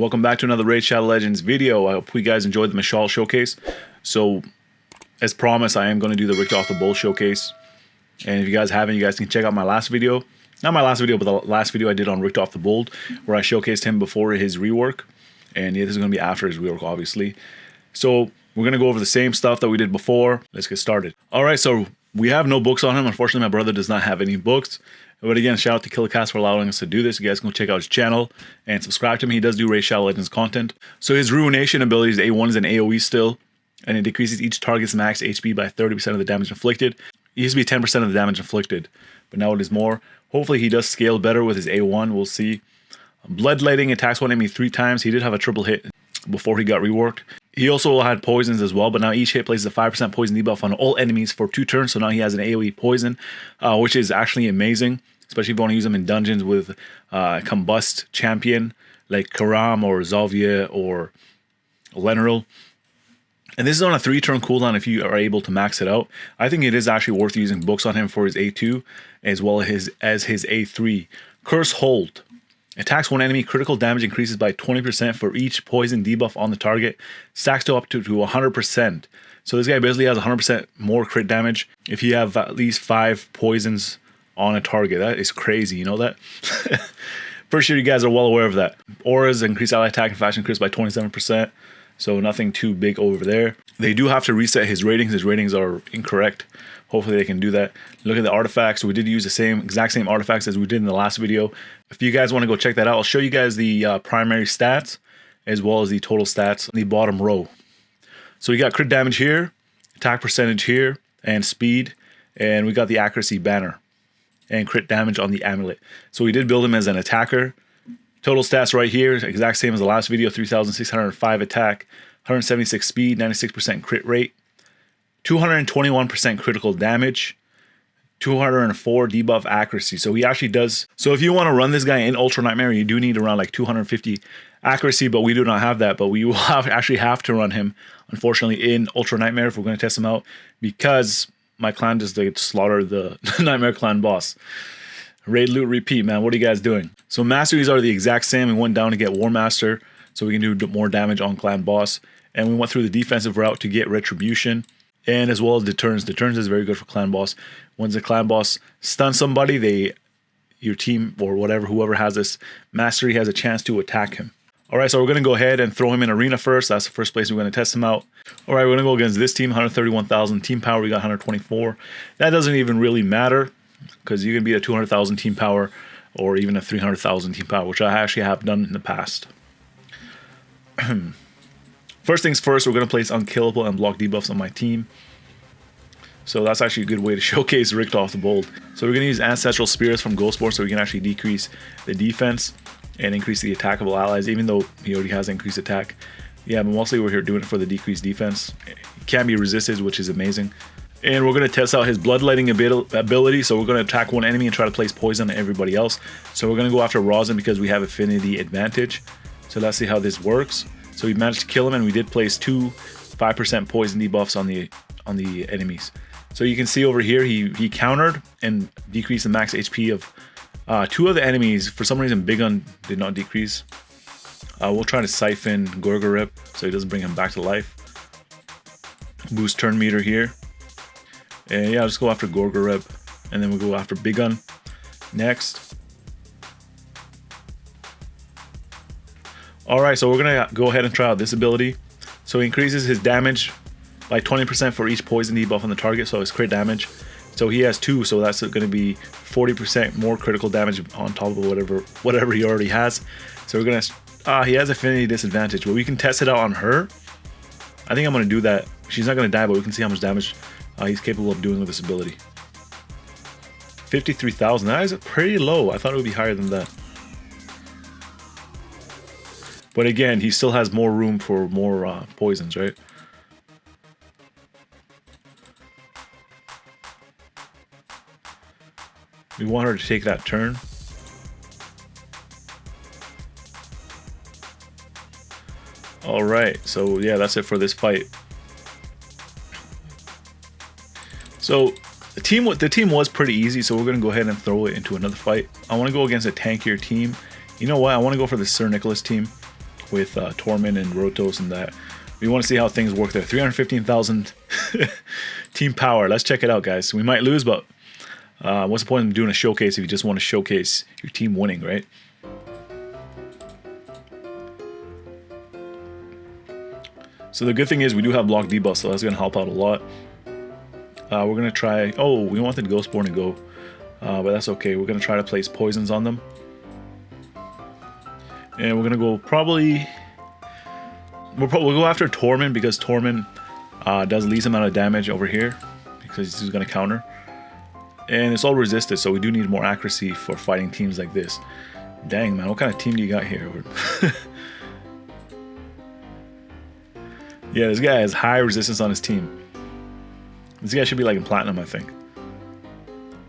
Welcome back to another Raid Shadow Legends video. I hope you guys enjoyed the Mashal showcase. So, as promised, I am going to do the Richtoff the Bull showcase. And if you guys haven't, you guys can check out my last video. Not my last video, but the last video I did on Richtoff the Bull, where I showcased him before his rework. And yeah, this is going to be after his rework, obviously. So, we're going to go over the same stuff that we did before. Let's get started. Alright, so we have no books on him. Unfortunately, my brother does not have any books. But again, shout out to Killercast for allowing us to do this. You guys can go check out his channel and subscribe to him. He does do Raid Shadow Legends content. So his Ruination ability is A1 is an AoE still, and it decreases each target's max HP by 30% of the damage inflicted. It used to be 10% of the damage inflicted, but now it is more. Hopefully he does scale better with his A1. We'll see. Bloodletting attacks one enemy 3 times. He did have a triple hit before he got reworked. He also had poisons as well, but now each hit places a 5% poison debuff on all enemies for 2 turns. So now he has an AoE poison, which is actually amazing, especially if you want to use them in dungeons with combust champion like Karam or Zalvia or Lenaril. And this is on a 3-turn cooldown if you are able to max it out. I think it is actually worth using books on him for his A2 as well as his A3. Curse Hold. Attacks one enemy, critical damage increases by 20% for each poison debuff on the target. Stacks to up to 100%. So this guy basically has 100% more crit damage if you have at least 5 poisons on a target. That is crazy, you know that? Pretty sure you guys are well aware of that. Auras increase ally attack and fashion crits by 27%. So nothing too big over there. They do have to reset his ratings. His ratings are incorrect. Hopefully they can do that. Look at the artifacts. We did use the exact same artifacts as we did in the last video. If you guys want to go check that out, I'll show you guys the primary stats as well as the total stats in the bottom row. So we got crit damage here, attack percentage here, and speed. And we got the accuracy banner and crit damage on the amulet. So we did build him as an attacker. Total stats right here, exact same as the last video, 3,605 attack, 176 speed, 96% crit rate, 221% critical damage, 204 debuff accuracy. So he actually does. So if you want to run this guy in Ultra Nightmare, you do need around like 250 accuracy, but we do not have that. But we will actually have to run him, unfortunately, in Ultra Nightmare if we're going to test him out, because my clan just like slaughtered the Nightmare clan boss. Raid loot repeat, man. What are you guys doing? So masteries are the exact same. We went down to get War Master so we can do more damage on clan boss. And we went through the defensive route to get Retribution and as well as Deterrence. Deterrence is very good for clan boss. Once the clan boss stuns somebody, your team or whatever, whoever has this mastery has a chance to attack him. Alright, so we're going to go ahead and throw him in Arena first. That's the first place we're going to test him out. Alright, we're going to go against this team, 131,000 team power. We got 124. That doesn't even really matter, because you can beat a 200,000 team power or even a 300,000 team power, which I actually have done in the past. First things first, we're going to place unkillable and block debuffs on my team. So that's actually a good way to showcase Richtoff the Bold. So we're going to use Ancestral Spirits from Ghostborn so we can actually decrease the defense and increase the attack of allies, even though he already has increased attack. Yeah, but mostly we're here doing it for the decreased defense. He can be resisted, which is amazing. And we're going to test out his bloodletting ability. So we're going to attack one enemy and try to place poison on everybody else. So we're going to go after Rosin because we have affinity advantage. So let's see how this works. So we managed to kill him, and we did place 2 5% poison debuffs on the enemies. So you can see over here he countered and decreased the max HP of 2 of the enemies. For some reason Big Gun did not decrease. We'll try to siphon Gorgorip so he doesn't bring him back to life. Boost turn meter here. And yeah, I'll just go after Gorgorib, and then we'll go after Big Gun next. Alright, so we're going to go ahead and try out this ability. So he increases his damage by 20% for each poison debuff on the target, so his crit damage. So he has 2, so that's going to be 40% more critical damage on top of whatever he already has. So we're going to... he has affinity disadvantage, but we can test it out on her. I think I'm going to do that. She's not going to die, but we can see how much damage he's capable of doing with this ability. 53,000. That is pretty low. I thought it would be higher than that. But again, he still has more room for more poisons, right? We want her to take that turn. Alright, so yeah, that's it for this fight. So the team was pretty easy, so we're going to go ahead and throw it into another fight. I want to go against a tankier team. You know what? I want to go for the Sir Nicholas team. with Torment and Rotos and that. We want to see how things work there. 315,000 team power. Let's check it out, guys. We might lose, but what's the point of doing a showcase if you just want to showcase your team winning, right? So the good thing is we do have block debuff, so that's going to help out a lot. We're going to try... Oh, we wanted Ghostborn to go, but that's okay. We're going to try to place poisons on them. And we're going to go probably... We'll go after Torment because Torment does least amount of damage over here because he's going to counter. And it's all resisted, so we do need more accuracy for fighting teams like this. Dang, man, what kind of team do you got here? Yeah, this guy has high resistance on his team. This guy should be like in Platinum, I think.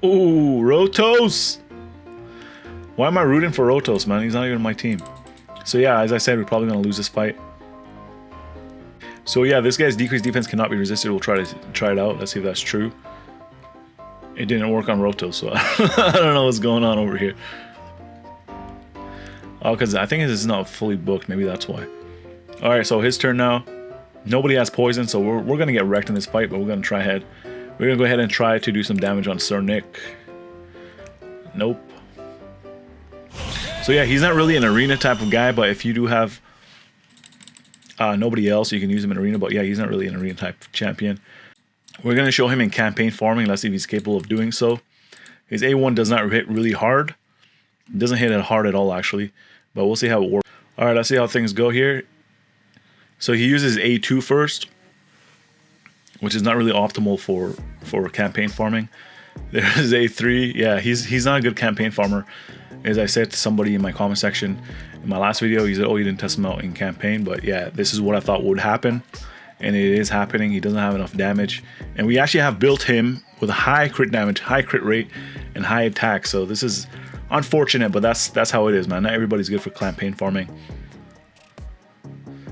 Ooh, Rotos! Why am I rooting for Rotos, man? He's not even on my team. So yeah, as I said, we're probably going to lose this fight. So yeah, this guy's decreased defense cannot be resisted. We'll try it out. Let's see if that's true. It didn't work on Rotos, so I don't know what's going on over here. Oh, because I think this is not fully booked. Maybe that's why. Alright, so his turn now. Nobody has poison, so we're going to get wrecked in this fight, but we're going to try ahead. We're going to go ahead and try to do some damage on Sir Nick. Nope. So yeah, he's not really an arena type of guy, but if you do have nobody else, you can use him in arena, but yeah, he's not really an arena type champion. We're going to show him in campaign farming. Let's see if he's capable of doing so. His A1 does not hit really hard. It doesn't hit it hard at all, actually, but we'll see how it works. Alright, let's see how things go here. So he uses A2 first, which is not really optimal for campaign farming. There's A3. Yeah, he's not a good campaign farmer. As I said to somebody in my comment section in my last video, he said, oh, you didn't test him out in campaign. But yeah, this is what I thought would happen. And it is happening. He doesn't have enough damage. And we actually have built him with a high crit damage, high crit rate, and high attack. So this is unfortunate, but that's how it is, man. Not everybody's good for campaign farming.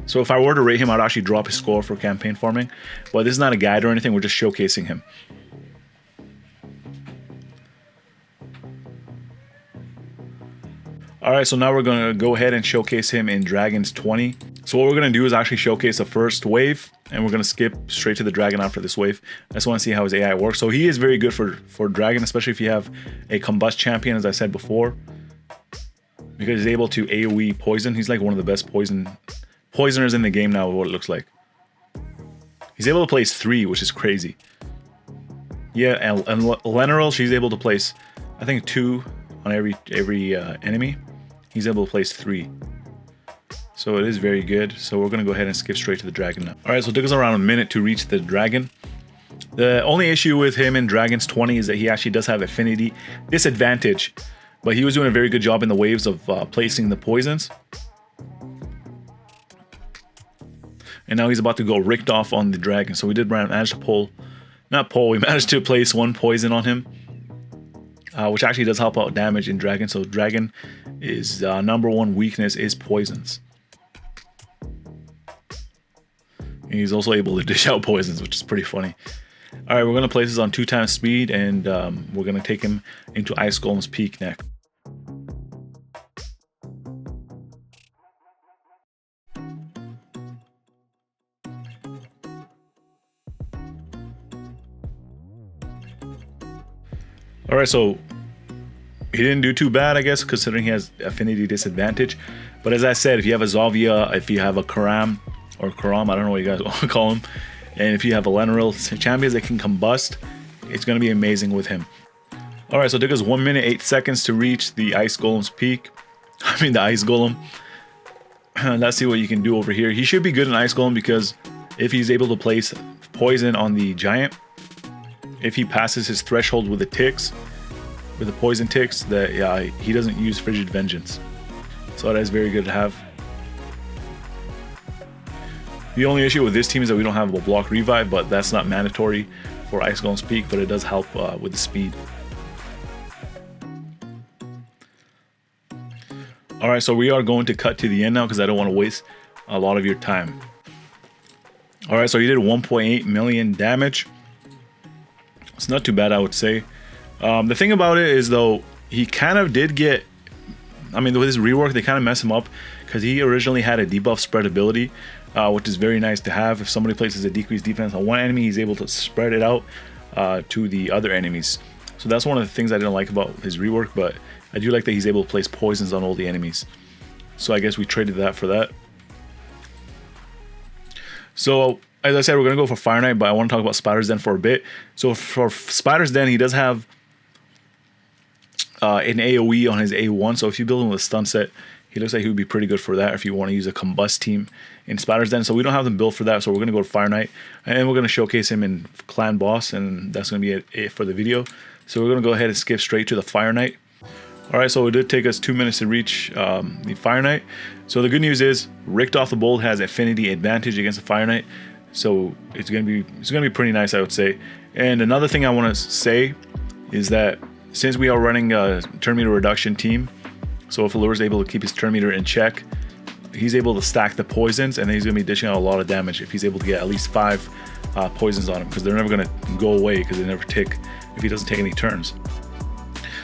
So if I were to rate him, I'd actually drop his score for campaign farming. But this is not a guide or anything. We're just showcasing him. Alright, so now we're going to go ahead and showcase him in Dragons 20. So what we're going to do is actually showcase the first wave. And we're going to skip straight to the Dragon after this wave. I just want to see how his AI works. So he is very good for Dragon, especially if you have a Combust champion, as I said before. Because he's able to AoE poison. He's like one of the best poisoners in the game now, what it looks like. He's able to place 3, which is crazy. Yeah, and Lenorel, she's able to place, I think, 2 on every enemy. He's able to place 3. So it is very good. So we're going to go ahead and skip straight to the Dragon now. Alright, so it took us around a minute to reach the Dragon. The only issue with him in Dragons 20 is that he actually does have affinity disadvantage. But he was doing a very good job in the waves of placing the poisons. And now he's about to go Richtoff on the Dragon. So we did manage to we managed to place 1 poison on him. Which actually does help out damage in Dragon. So Dragon is #1 weakness is poisons. And he's also able to dish out poisons, which is pretty funny. Alright, we're going to place this on 2x speed. And we're going to take him into Ice Golem's Peak next. Alright, so he didn't do too bad, I guess, considering he has affinity disadvantage. But as I said, if you have a Zalvia, if you have a Karam, or Karam, I don't know what you guys want to call him, and if you have a Lenorel, champions that can combust, it's going to be amazing with him. Alright, so it took us 1 minute 8 seconds to reach the Ice Golem's Peak. I mean the Ice Golem. Let's see what you can do over here. He should be good in Ice Golem because if he's able to place poison on the giant, if he passes his threshold with the ticks, with the poison ticks, he doesn't use Frigid Vengeance. So that is very good to have. The only issue with this team is that we don't have a block revive, but that's not mandatory for Ice Golem's Peak, but it does help with the speed. Alright, so we are going to cut to the end now because I don't want to waste a lot of your time. Alright, so he did 1.8 million damage. It's not too bad, I would say. The thing about it is, though, he kind of did get I mean, with his rework, they kind of mess him up because he originally had a debuff spread ability, which is very nice to have. If somebody places a decreased defense on one enemy, he's able to spread it out to the other enemies. So that's one of the things I didn't like about his rework, but I do like that he's able to place poisons on all the enemies. So I guess we traded that for that. So as I said, we're going to go for Fire Knight, but I want to talk about Spider's Den for a bit. So for Spider's Den, he does have an AoE on his A1. So if you build him with a stun set, he looks like he would be pretty good for that if you want to use a combust team in Spider's Den. So we don't have them built for that, so we're going to go to Fire Knight. And we're going to showcase him in Clan Boss, and that's going to be it for the video. So we're going to go ahead and skip straight to the Fire Knight. Alright, so it did take us 2 minutes to reach the Fire Knight. So the good news is Richtoff the Bold has affinity advantage against the Fire Knight. So it's gonna be pretty nice, I would say. And another thing I want to say is that since we are running a turn meter reduction team, so if Allure is able to keep his turn meter in check, he's able to stack the poisons, and then he's gonna be dishing out a lot of damage if he's able to get at least 5 poisons on him, because they're never gonna go away because they never tick if he doesn't take any turns.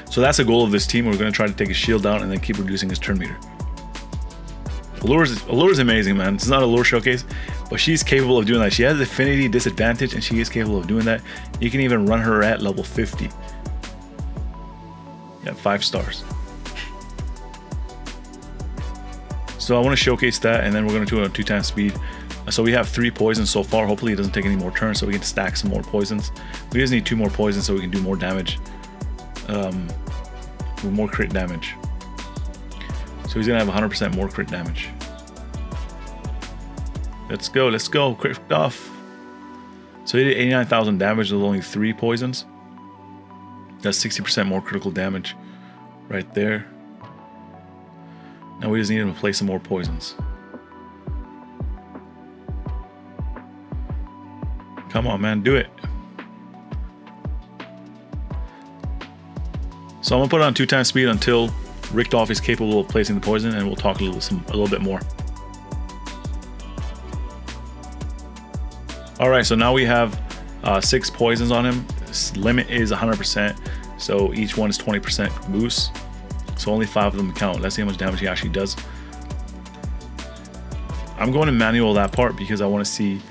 So that's the goal of this team. We're gonna try to take his shield down and then keep reducing his turn meter. Allure's amazing, man. It's not a Allure showcase, but she's capable of doing that. She has affinity disadvantage, and she is capable of doing that. You can even run her at level 50. Yeah, 5 stars. So I want to showcase that, and then we're going to do it on 2 times speed. So we have 3 poisons so far. Hopefully it doesn't take any more turns, so we can stack some more poisons. We just need 2 more poisons so we can do more damage. With more crit damage. So he's going to have 100% more crit damage. Let's go, crit off. So he did 89,000 damage with only 3 poisons. That's 60% more critical damage right there. Now we just need him to place some more poisons. Come on, man, do it. So I'm gonna put it on 2 times speed until Richtoff is capable of placing the poison, and we'll talk a little bit more. All right, so now we have 6 poisons on him. His limit is 100%, so each one is 20% boost. So only 5 of them count. Let's see how much damage he actually does. I'm going to manual that part because I want to see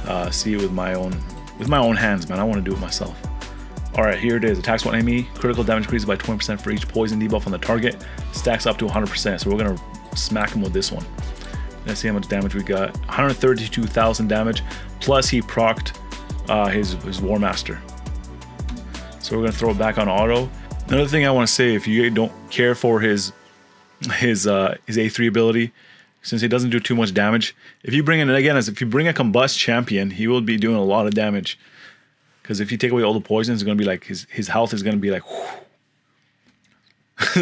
it with my own hands, man. I want to do it myself. All right, here it is. Attacks one enemy. Critical damage increases by 20% for each poison debuff on the target. Stacks up to 100%. So we're gonna smack him with this one. Let's see how much damage we got. 132,000 damage. Plus he procced his War Master. So we're gonna throw it back on auto. Another thing I want to say, if you don't care for his A3 ability, since he doesn't do too much damage, if you bring in, again, if you bring a combust champion, he will be doing a lot of damage. Because if you take away all the poisons, it's gonna be like his health is gonna be like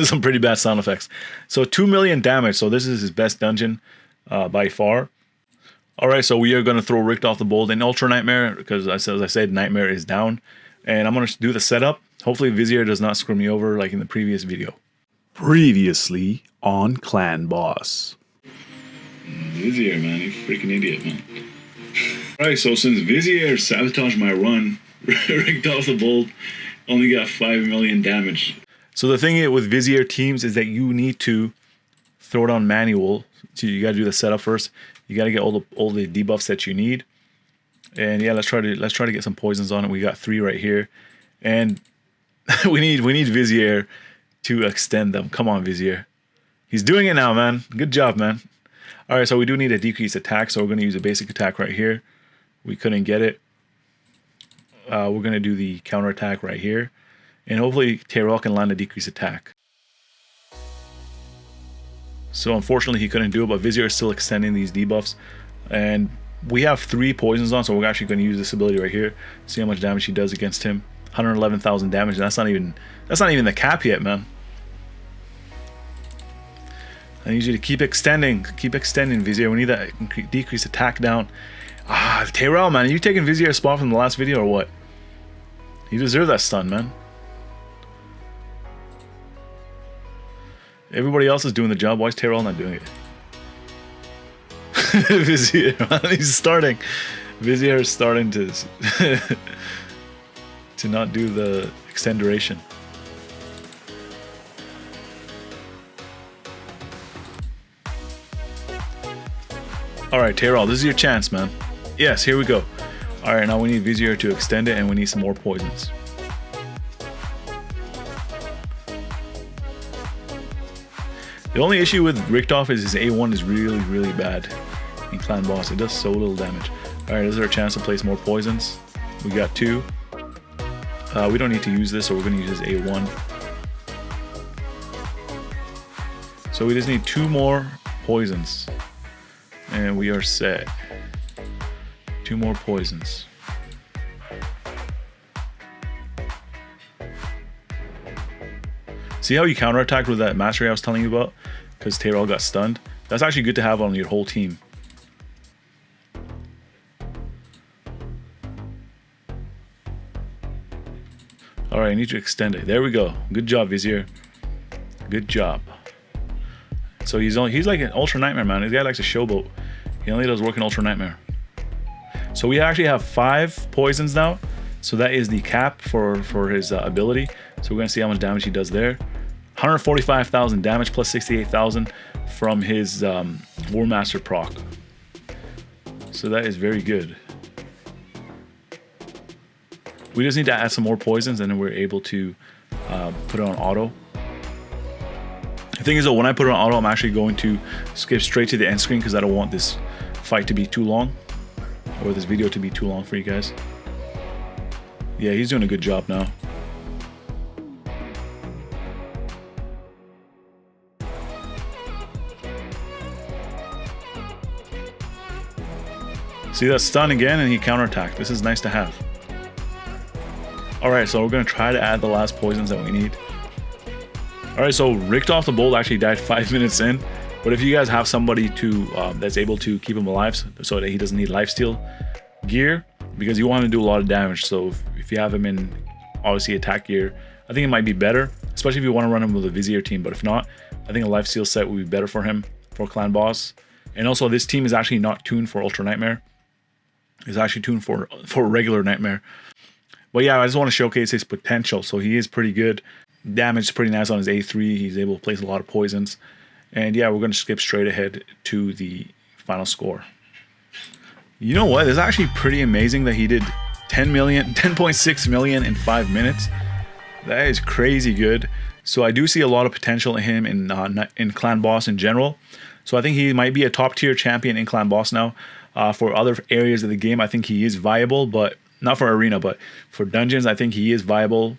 some pretty bad sound effects. So 2 million damage. So this is his best dungeon by far. All right, so we are gonna throw Richtoff the Bold in Ultra Nightmare because, as I said, Nightmare is down, and I'm gonna do the setup. Hopefully Vizier does not screw me over like in the previous video. Previously on Clan Boss. Vizier, man, you freaking idiot, man. Alright, so since Vizier sabotaged my run, Richtoff the Bold only got 5 million damage. So the thing with Vizier teams is that you need to throw it on manual. So you gotta do the setup first. You gotta get all the debuffs that you need. And yeah, let's try to get some poisons on it. We got 3 right here. And we need Vizier to extend them. Come on, Vizier. He's doing it now, man. Good job, man. Alright, so we do need a decreased attack, so we're gonna use a basic attack right here. We couldn't get it. We're gonna do the counter attack right here. And hopefully Tyrell can land a decreased attack. So unfortunately he couldn't do it, but Vizier is still extending these debuffs. And we have 3 poisons on, so we're actually gonna use this ability right here. See how much damage he does against him. 111,000 damage, and that's not even the cap yet, man. I need you to keep extending, Vizier. We need that decreased attack down. Ah, Tyrell, man, are you taking Vizier's spot from the last video or what? You deserve that stun, man. Everybody else is doing the job. Why is Tyrell not doing it? Vizier, man, he's starting. Vizier is starting to to not do the extend duration. All right, Tyrell, this is your chance, man. Yes, here we go. All right, now we need Vizier to extend it, and we need some more poisons. The only issue with Richtoff is his A1 is really bad in Clan Boss. It does so little damage. All right, this is our chance to place more poisons. We got 2. We don't need to use this, so we're going to use his A1. So we just need 2 more poisons, and we are set. 2 more poisons. See how you counterattacked with that mastery I was telling you about? Because Tyrell got stunned. That's actually good to have on your whole team. Alright, I need to extend it. There we go. Good job, Vizier. Good job. So he's like an Ultra Nightmare, man. This guy likes a showboat. He only does work in Ultra Nightmare. So we actually have 5 poisons now. So that is the cap for his ability. So we're going to see how much damage he does there. 145,000 damage plus 68,000 from his War Master proc. So that is very good. We just need to add some more poisons and then we're able to put it on auto. The thing is though, when I put it on auto, I'm actually going to skip straight to the end screen because I don't want this fight to be too long, or this video to be too long for you guys. Yeah, he's doing a good job now. See that stun again and he counterattacked. This is nice to have. Alright, so we're going to try to add the last poisons that we need. Alright, so Richtoff the Bold actually died 5 minutes in. But if you guys have somebody to that's able to keep him alive so that he doesn't need lifesteal gear, because you want him to do a lot of damage. So if you have him in obviously attack gear, I think it might be better, especially if you want to run him with a Vizier team. But if not, I think a lifesteal set would be better for him for Clan Boss. And also this team is actually not tuned for Ultra Nightmare. It's actually tuned for regular Nightmare. But yeah, I just want to showcase his potential. So he is pretty good. Damage is pretty nice on his A3. He's able to place a lot of poisons. And yeah, we're going to skip straight ahead to the final score. You know what? It's actually pretty amazing that he did 10.6 million in 5 minutes. That is crazy good. So I do see a lot of potential in him in Clan Boss in general. So I think he might be a top tier champion in Clan Boss now. For other areas of the game, I think he is viable, but not for arena, but for dungeons, I think he is viable.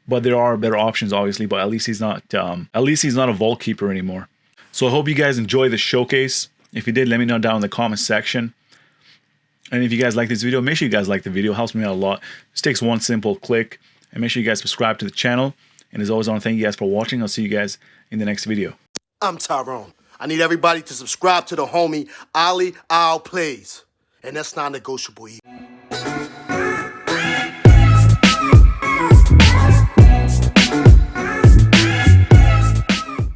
But there are better options, obviously. But at least he's not a vault keeper anymore. So I hope you guys enjoy the showcase. If you did, let me know down in the comment section. And if you guys like this video, make sure you guys like the video. It helps me out a lot. It takes one simple click. And make sure you guys subscribe to the channel. And as always, I want to thank you guys for watching. I'll see you guys in the next video. I'm Tyrone. I need everybody to subscribe to the homie Ali Al Plays. And that's non-negotiable.